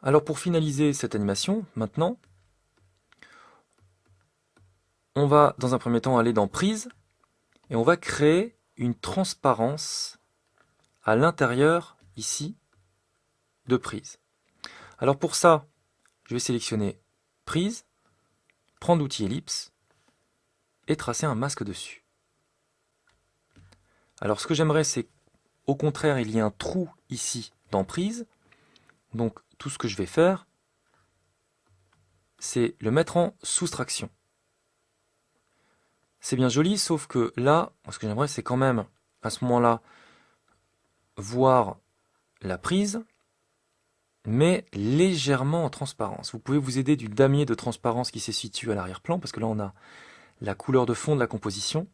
Alors pour finaliser cette animation, maintenant, on va dans un premier temps aller dans Prise et on va créer une transparence à l'intérieur ici de Prise. Alors pour ça, je vais sélectionner Prise, prendre l'outil ellipse et tracer un masque dessus. Alors ce que j'aimerais, c'est au contraire, il y a un trou ici dans Prise. Donc tout ce que je vais faire, c'est le mettre en soustraction. C'est bien joli, sauf que là, ce que j'aimerais, c'est quand même, à ce moment-là, voir la prise, mais légèrement en transparence. Vous pouvez vous aider du damier de transparence qui se situe à l'arrière-plan, parce que là, on a la couleur de fond de la composition.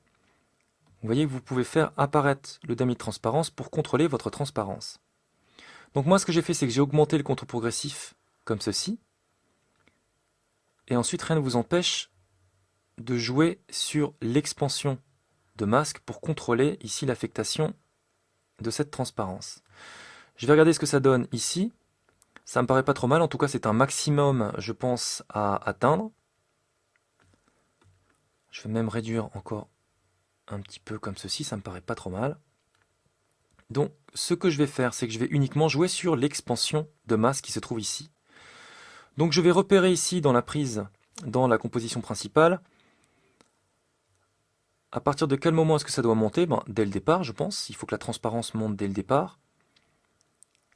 Vous voyez que vous pouvez faire apparaître le damier de transparence pour contrôler votre transparence. Donc moi, ce que j'ai fait, c'est que j'ai augmenté le contour progressif, comme ceci. Et ensuite, rien ne vous empêche de jouer sur l'expansion de masque pour contrôler ici l'affectation de cette transparence. Je vais regarder ce que ça donne ici. Ça me paraît pas trop mal, en tout cas c'est un maximum, je pense, à atteindre. Je vais même réduire encore un petit peu comme ceci, ça me paraît pas trop mal. Donc ce que je vais faire, c'est que je vais uniquement jouer sur l'expansion de masse qui se trouve ici. Donc je vais repérer ici dans la prise, dans la composition principale, à partir de quel moment est-ce que ça doit monter? Dès le départ, je pense. Il faut que la transparence monte dès le départ.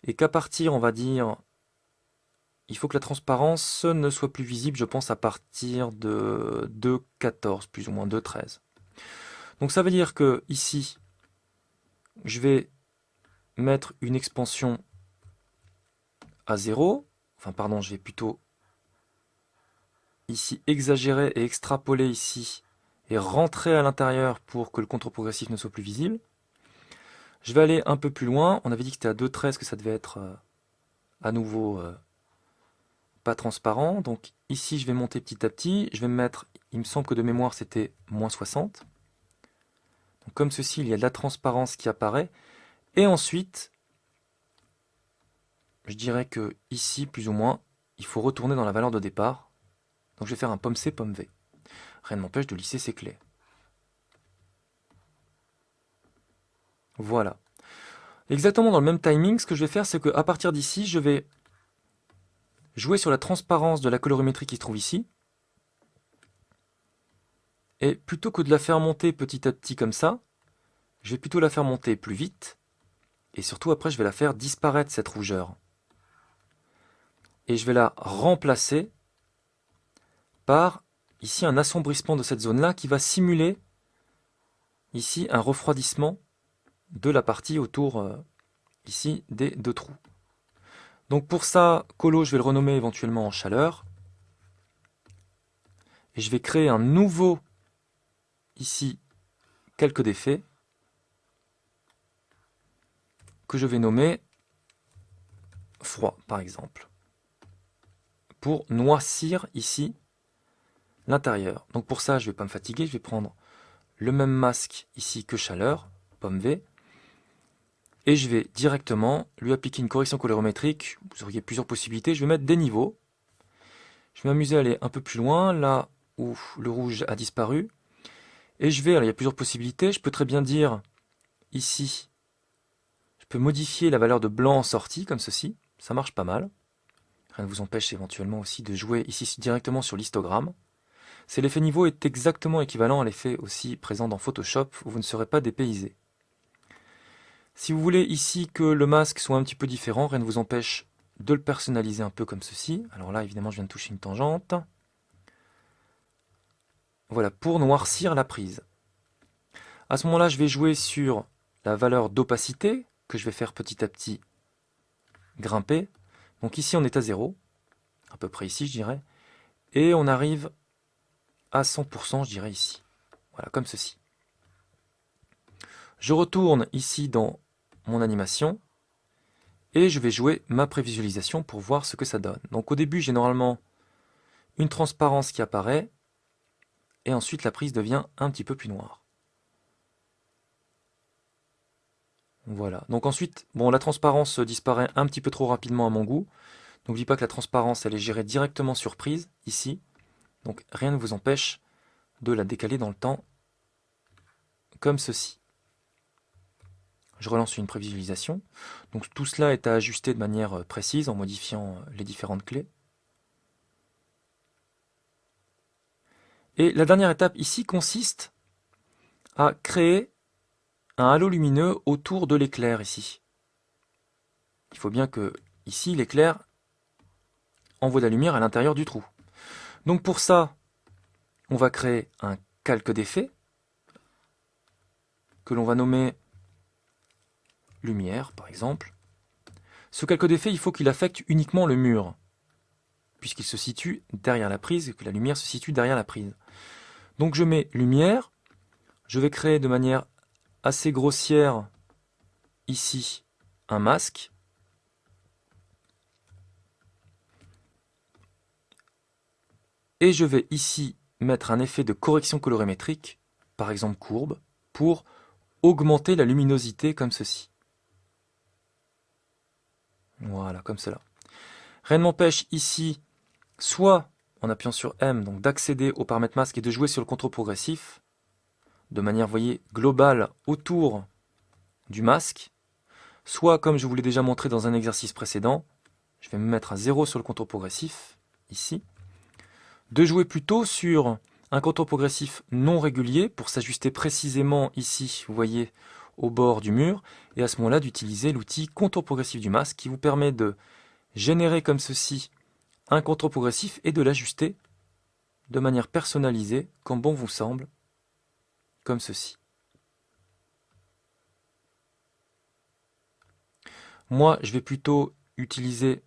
Et qu'à partir, on va dire, il faut que la transparence ne soit plus visible, je pense, à partir de 2,14, plus ou moins 2,13. Donc ça veut dire que ici, je vais mettre une expansion à 0. Enfin, pardon, je vais plutôt ici exagérer et extrapoler ici et rentrer à l'intérieur pour que le contour progressif ne soit plus visible. Je vais aller un peu plus loin. On avait dit que c'était à 2,13 que ça devait être à nouveau pas transparent. Donc ici, je vais monter petit à petit. Je vais me mettre, il me semble que de mémoire, c'était moins 60. Donc comme ceci, il y a de la transparence qui apparaît. Et ensuite, je dirais que ici, plus ou moins, il faut retourner dans la valeur de départ. Donc je vais faire un pomme C, pomme V. Rien ne m'empêche de lisser ces clés. Voilà. Exactement dans le même timing, ce que je vais faire, c'est qu'à partir d'ici, je vais jouer sur la transparence de la colorimétrie qui se trouve ici. Et plutôt que de la faire monter petit à petit comme ça, je vais plutôt la faire monter plus vite. Et surtout, après, je vais la faire disparaître, cette rougeur. Et je vais la remplacer par, ici, un assombrissement de cette zone-là qui va simuler, ici, un refroidissement de la partie autour, ici, des deux trous. Donc pour ça, Colo, je vais le renommer éventuellement en chaleur. Et je vais créer un nouveau, ici, calque d'effet, que je vais nommer froid, par exemple, pour noircir ici l'intérieur. Donc pour ça, je ne vais pas me fatiguer, je vais prendre le même masque ici que chaleur, pomme V, et je vais directement lui appliquer une correction colorimétrique. Vous auriez plusieurs possibilités, je vais mettre des niveaux. Je vais m'amuser à aller un peu plus loin, là où le rouge a disparu. Et je vais, alors il y a plusieurs possibilités, je peux très bien dire ici, je peux modifier la valeur de blanc en sortie, comme ceci, ça marche pas mal. Rien ne vous empêche éventuellement aussi de jouer ici directement sur l'histogramme. C'est l'effet niveau est exactement équivalent à l'effet aussi présent dans Photoshop, où vous ne serez pas dépaysé. Si vous voulez ici que le masque soit un petit peu différent, rien ne vous empêche de le personnaliser un peu comme ceci. Alors là, évidemment, je viens de toucher une tangente. Voilà, pour noircir la prise. À ce moment-là, je vais jouer sur la valeur d'opacité, que je vais faire petit à petit grimper. Donc ici, on est à 0, à peu près ici, je dirais. Et on arrive à 100%, je dirais ici. Voilà, comme ceci. Je retourne ici dans mon animation et je vais jouer ma prévisualisation pour voir ce que ça donne. Donc au début, j'ai normalement une transparence qui apparaît et ensuite la prise devient un petit peu plus noire. Voilà. Donc ensuite, bon, la transparence disparaît un petit peu trop rapidement à mon goût. N'oubliez pas que la transparence, elle est gérée directement sur prise, ici. Donc rien ne vous empêche de la décaler dans le temps, comme ceci. Je relance une prévisualisation. Donc tout cela est à ajuster de manière précise en modifiant les différentes clés. Et la dernière étape ici consiste à créer un halo lumineux autour de l'éclair ici. Il faut bien que ici l'éclair envoie de la lumière à l'intérieur du trou. Donc pour ça, on va créer un calque d'effet que l'on va nommer lumière par exemple. Ce calque d'effet, il faut qu'il affecte uniquement le mur, puisqu'il se situe derrière la prise et que la lumière se situe derrière la prise. Donc je mets lumière, je vais créer de manière assez grossière ici un masque. Et je vais ici mettre un effet de correction colorimétrique, par exemple courbe, pour augmenter la luminosité comme ceci. Voilà, comme cela. Rien ne m'empêche ici, soit en appuyant sur M, donc d'accéder au paramètre masque et de jouer sur le contrôle progressif, de manière, vous voyez, globale autour du masque, soit, comme je vous l'ai déjà montré dans un exercice précédent, je vais me mettre à 0 sur le contrôle progressif, ici, de jouer plutôt sur un contour progressif non régulier pour s'ajuster précisément ici, vous voyez, au bord du mur, et à ce moment-là d'utiliser l'outil contour progressif du masque qui vous permet de générer comme ceci un contour progressif et de l'ajuster de manière personnalisée, comme bon vous semble, comme ceci. Moi, je vais plutôt utiliser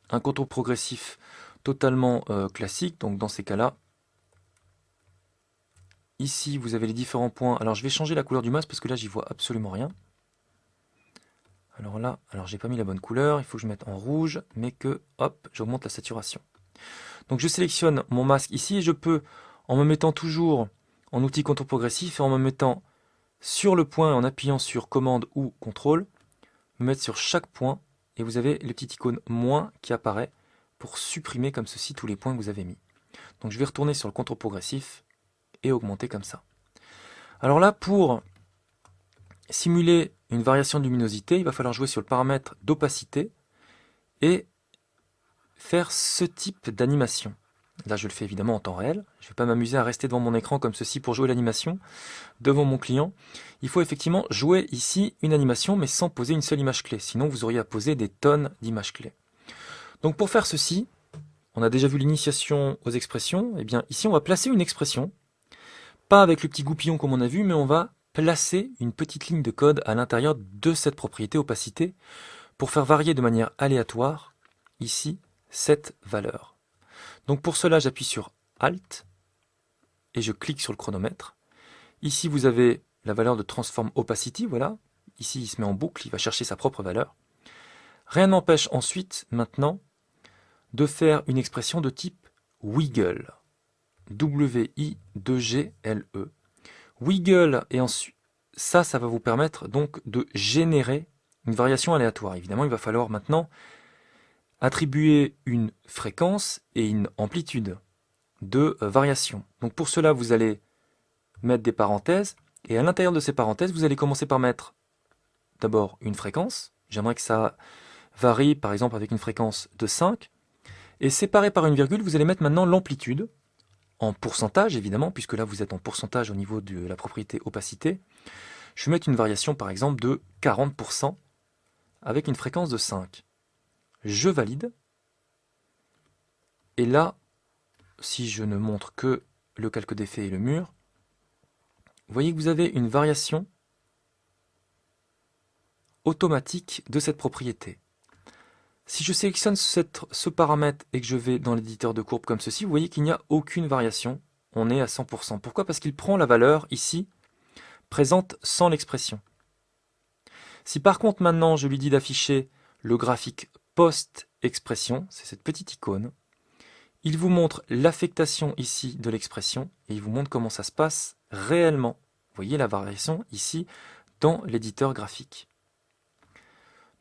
un contour progressif totalement classique, donc dans ces cas-là, ici vous avez les différents points. Alors je vais changer la couleur du masque parce que là j'y vois absolument rien. Alors là, j'ai pas mis la bonne couleur, il faut que je mette en rouge, mais que, hop, j'augmente la saturation. Donc je sélectionne mon masque ici et je peux, en me mettant toujours en outil contour progressif et en me mettant sur le point, en appuyant sur commande ou contrôle, me mettre sur chaque point et vous avez le petit icône moins qui apparaît pour supprimer comme ceci tous les points que vous avez mis. Donc je vais retourner sur le contour progressif et augmenter comme ça. Alors là, pour simuler une variation de luminosité, il va falloir jouer sur le paramètre d'opacité et faire ce type d'animation. Là, je le fais évidemment en temps réel. Je ne vais pas m'amuser à rester devant mon écran comme ceci pour jouer l'animation devant mon client. Il faut effectivement jouer ici une animation, mais sans poser une seule image clé. Sinon, vous auriez à poser des tonnes d'images clés. Donc pour faire ceci, on a déjà vu l'initiation aux expressions. Et bien ici, on va placer une expression. Pas avec le petit goupillon comme on a vu, mais on va placer une petite ligne de code à l'intérieur de cette propriété opacité pour faire varier de manière aléatoire, ici, cette valeur. Donc pour cela, j'appuie sur Alt et je clique sur le chronomètre. Ici, vous avez la valeur de Transform Opacity, voilà. Ici, il se met en boucle, il va chercher sa propre valeur. Rien ne m'empêche ensuite, maintenant, de faire une expression de type Wiggle. W-I-2-G-L-E. Wiggle, et ensuite, ça va vous permettre donc de générer une variation aléatoire. Évidemment, il va falloir maintenant attribuer une fréquence et une amplitude de variation. Donc pour cela, vous allez mettre des parenthèses, et à l'intérieur de ces parenthèses, vous allez commencer par mettre d'abord une fréquence. J'aimerais que ça varie, par exemple, avec une fréquence de 5. Et séparé par une virgule, vous allez mettre maintenant l'amplitude, en pourcentage évidemment, puisque là vous êtes en pourcentage au niveau de la propriété opacité. Je vais mettre une variation par exemple de 40% avec une fréquence de 5. Je valide. Et là, si je ne montre que le calque d'effet et le mur, vous voyez que vous avez une variation automatique de cette propriété. Si je sélectionne ce paramètre et que je vais dans l'éditeur de courbe comme ceci, vous voyez qu'il n'y a aucune variation. On est à 100%. Pourquoi? Parce qu'il prend la valeur ici, présente sans l'expression. Si par contre maintenant je lui dis d'afficher le graphique post-expression, c'est cette petite icône, il vous montre l'affectation ici de l'expression et il vous montre comment ça se passe réellement. Vous voyez la variation ici dans l'éditeur graphique.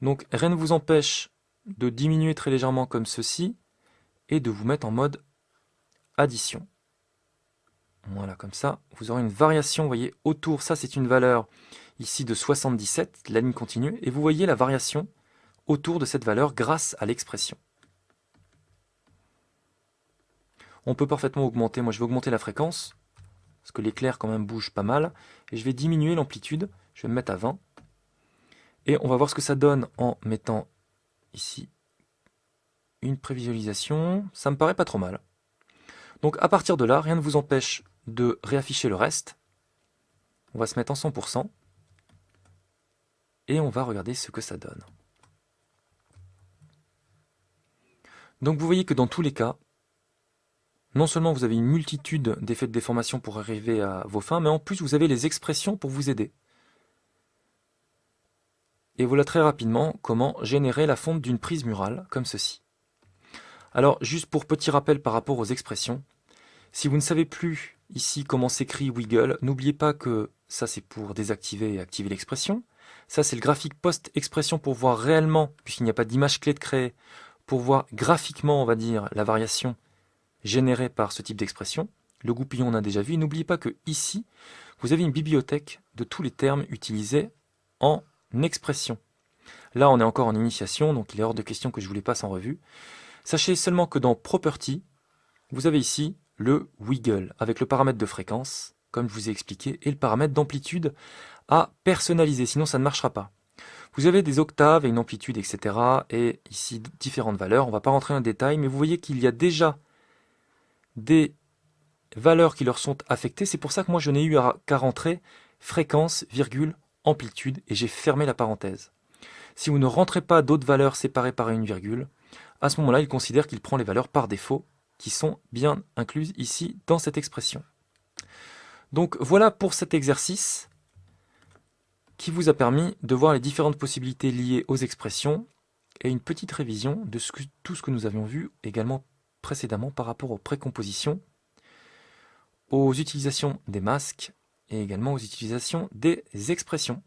Donc rien ne vous empêche de diminuer très légèrement comme ceci et de vous mettre en mode addition. Voilà, comme ça, vous aurez une variation, vous voyez, autour, ça c'est une valeur ici de 77, la ligne continue, et vous voyez la variation autour de cette valeur grâce à l'expression. On peut parfaitement augmenter, moi je vais augmenter la fréquence, parce que l'éclair quand même bouge pas mal, et je vais diminuer l'amplitude, je vais me mettre à 20, et on va voir ce que ça donne en mettant ici une prévisualisation, ça me paraît pas trop mal. Donc à partir de là, rien ne vous empêche de réafficher le reste. On va se mettre en 100% et on va regarder ce que ça donne. Donc vous voyez que dans tous les cas, non seulement vous avez une multitude d'effets de déformation pour arriver à vos fins, mais en plus vous avez les expressions pour vous aider. Et voilà très rapidement comment générer la fonte d'une prise murale comme ceci. Alors juste pour petit rappel par rapport aux expressions, si vous ne savez plus ici comment s'écrit Wiggle, n'oubliez pas que ça c'est pour désactiver et activer l'expression. Ça c'est le graphique post-expression pour voir réellement, puisqu'il n'y a pas d'image clé de créer, pour voir graphiquement on va dire la variation générée par ce type d'expression. Le goupillon on a déjà vu. N'oubliez pas que ici vous avez une bibliothèque de tous les termes utilisés en expression. Là on est encore en initiation, donc il est hors de question que je vous les passe en revue. Sachez seulement que dans Property, vous avez ici le Wiggle, avec le paramètre de fréquence, comme je vous ai expliqué, et le paramètre d'amplitude à personnaliser, sinon ça ne marchera pas. Vous avez des octaves et une amplitude, etc. Et ici, différentes valeurs. On ne va pas rentrer dans le détail, mais vous voyez qu'il y a déjà des valeurs qui leur sont affectées. C'est pour ça que moi, je n'ai eu qu'à rentrer fréquence, virgule, amplitude, et j'ai fermé la parenthèse. Si vous ne rentrez pas d'autres valeurs séparées par une virgule, à ce moment-là, il considère qu'il prend les valeurs par défaut, qui sont bien incluses ici dans cette expression. Donc voilà pour cet exercice qui vous a permis de voir les différentes possibilités liées aux expressions et une petite révision de tout ce que nous avions vu également précédemment par rapport aux précompositions, aux utilisations des masques et également aux utilisations des expressions.